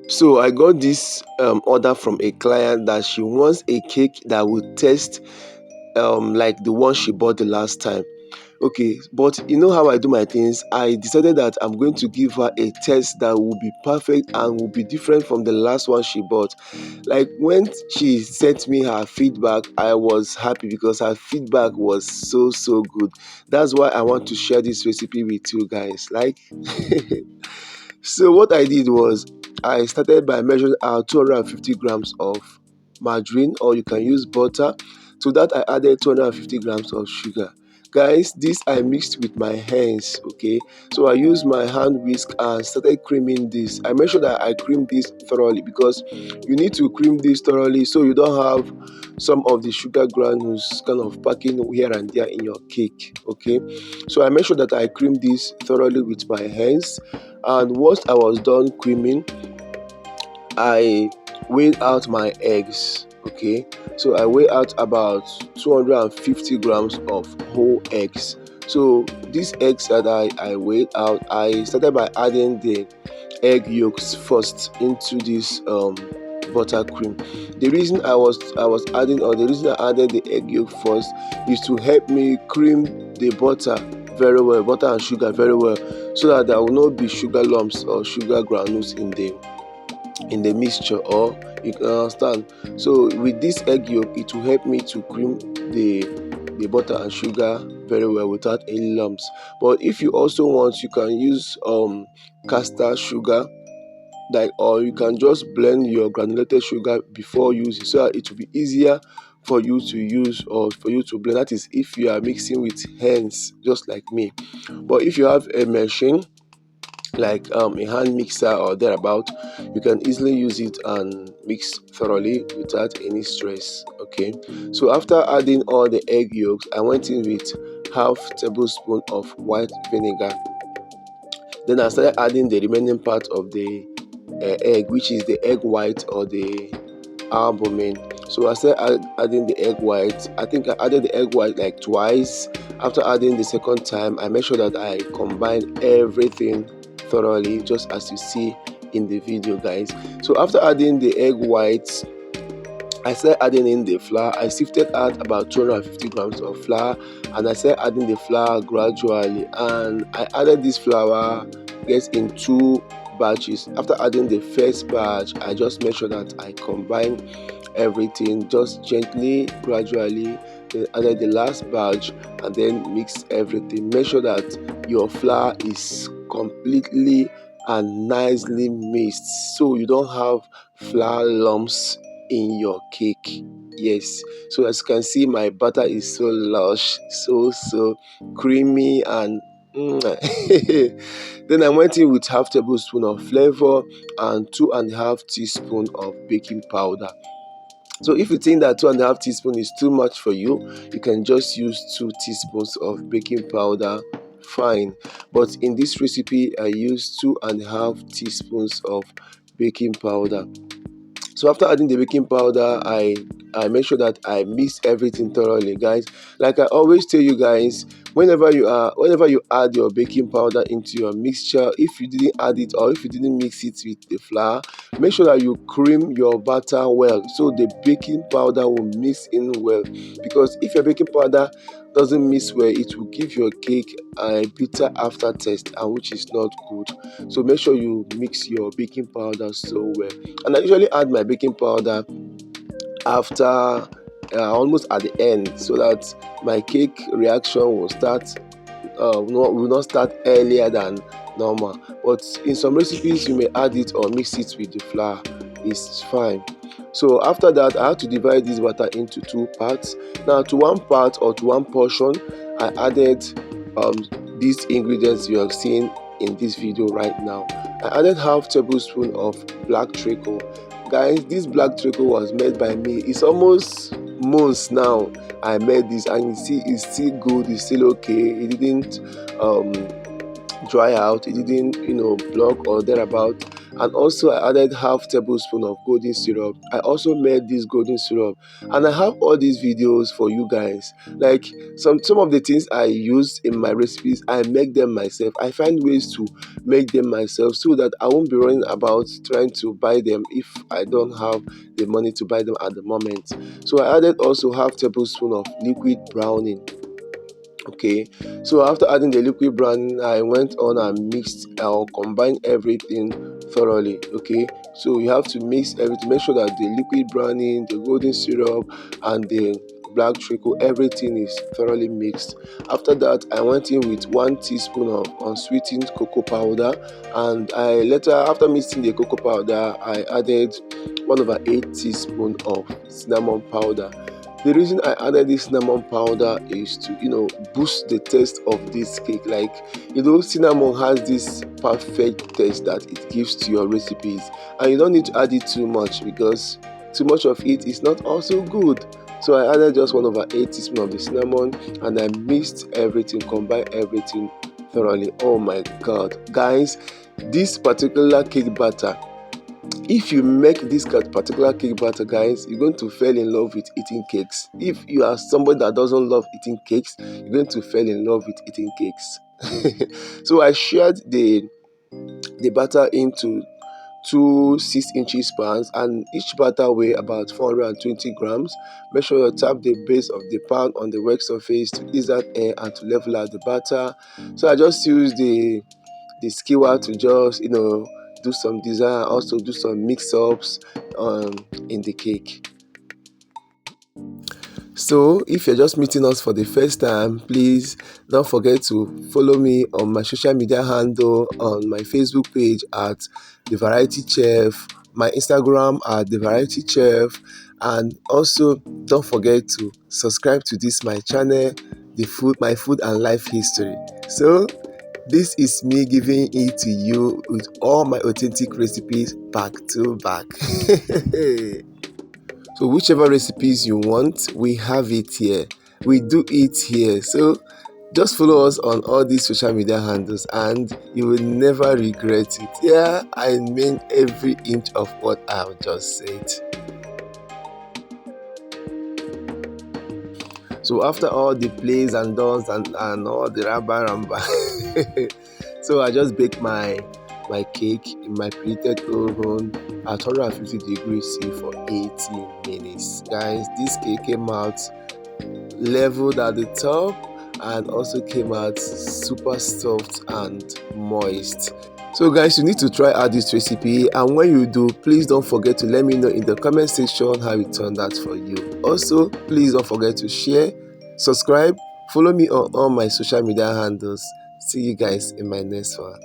So I got this order from a client that she wants a cake that will taste like the one she bought the last time. Okay, but you know how I do my things. I decided that I'm going to give her a test that will be perfect and will be different from the last one she bought. Like when she sent me her feedback, I was happy because her feedback was so good. That's why I want to share this recipe with you guys. Like so what I did was I started by measuring out 250 grams of margarine, or you can use butter. To that I added 250 grams of sugar. Guys, this I mixed with my hands. Okay, so I used my hand whisk and started creaming this. I made sure that I cream this thoroughly because you need to cream this thoroughly so you don't have some of the sugar granules kind of packing here and there in your cake. Okay, so I made sure that I cream this thoroughly with my hands, and once I was done creaming, I weighed out my eggs. Okay, so I weighed out about 250 grams of whole eggs. So these eggs that I weighed out, I started by adding the egg yolks first into this buttercream. The reason I was adding, or the reason I added the egg yolk first, is to help me cream the butter very well, butter and sugar very well, so that there will not be sugar lumps or sugar granules in the mixture, or you can understand. So with this egg yolk, it will help me to cream the butter and sugar very well without any lumps. But if you also want, you can use caster sugar, like, or you can just blend your granulated sugar before using, so that it will be easier for you to use or for you to blend. That is if you are mixing with hands just like me. But if you have a machine, like a hand mixer or thereabout, you can easily use it and mix thoroughly without any stress. Okay, so after adding all the egg yolks, I went in with half tablespoon of white vinegar. Then I started adding the remaining part of the egg, which is the egg white or the albumin. So I started adding the egg white. I think I added the egg white like twice. After adding the second time, I made sure that I combine everything thoroughly, just as you see in the video, guys. So after adding the egg whites, I started adding in the flour. I sifted out about 250 grams of flour, and I started adding the flour gradually. And I added this flour, yes, in two batches. After adding the first batch, I just made sure that I combine everything just gently, gradually. Then added the last batch and then mix everything. Make sure that your flour is completely and nicely mixed, so you don't have flour lumps in your cake. Yes, so as you can see, my butter is so lush, so creamy, and then I went in with half tablespoon of flavor and 2.5 teaspoon of baking powder. So if you think that 2.5 teaspoon is too much for you, you can just use 2 teaspoons of baking powder. Fine, but in this recipe I use 2.5 teaspoons of baking powder. So after adding the baking powder, I make sure that I mix everything thoroughly, guys. Like I always tell you guys, whenever you add your baking powder into your mixture, if you didn't add it or if you didn't mix it with the flour, make sure that you cream your batter well, so the baking powder will mix in well. Because if your baking powder doesn't mix well, it will give your cake a bitter aftertaste, and which is not good. So make sure you mix your baking powder so well. And I usually add my baking powder after almost at the end, so that my cake reaction will not start earlier than normal. But in some recipes you may add it or mix it with the flour. It's fine. So after that, I have to divide this batter into two parts. Now to one part, or to one portion, I added these ingredients you are seeing in this video right now. I added half tablespoon of black treacle. Guys, this black treacle was made by me. It's almost months now I made this, and you see it's still good, it's still okay. It didn't dry out, it didn't block or thereabout. and also I added half tablespoon of golden syrup. I also made this golden syrup, and I have all these videos for you guys. Like some of the things I use in my recipes, I make them myself. I find ways to make them myself so that I won't be running about trying to buy them if I don't have the money to buy them at the moment. So I added also half tablespoon of liquid browning. Okay, so after adding the liquid browning, I went on and mixed or combined everything thoroughly. Okay, so you have to mix everything, make sure that the liquid browning, the golden syrup, and the black treacle, everything is thoroughly mixed. After that, I went in with 1 teaspoon of unsweetened cocoa powder, and I later, after mixing the cocoa powder, I added 1/8 teaspoon of cinnamon powder. The reason I added this cinnamon powder is to, boost the taste of this cake. Like, cinnamon has this perfect taste that it gives to your recipes, and you don't need to add it too much because too much of it is not also good. So I added just 1/8 teaspoon of the cinnamon, and I mixed everything, combined everything thoroughly. Oh my god, guys, this particular cake batter, if you make this particular cake batter, guys, you're going to fall in love with eating cakes. If you are somebody that doesn't love eating cakes, you're going to fall in love with eating cakes. So I shared the batter into two 6 inches pans, and each batter weigh about 420 grams. Make sure you tap the base of the pan on the work surface to ease that air and to level out the batter. So I just use the skewer to just do some design, also do some mix-ups in the cake. So if you're just meeting us for the first time, please don't forget to follow me on my social media handle, on my Facebook page at The Variety Chef, my Instagram at The Variety Chef, and also don't forget to subscribe to this my channel, my food and life history. So this is me giving it to you with all my authentic recipes back to back. So whichever recipes you want, we have it here. We do it here. So just follow us on all these social media handles and you will never regret it. Yeah, I mean every inch of what I've just said. So after all the plays and dons and all the ramba, so I just baked my cake in my preheated oven at 150 degrees C for 18 minutes. Guys, this cake came out leveled at the top and also came out super soft and moist. So guys, you need to try out this recipe, and when you do, please don't forget to let me know in the comment section how it turned out for you. Also, please don't forget to share, subscribe, follow me on all my social media handles. See you guys in my next one.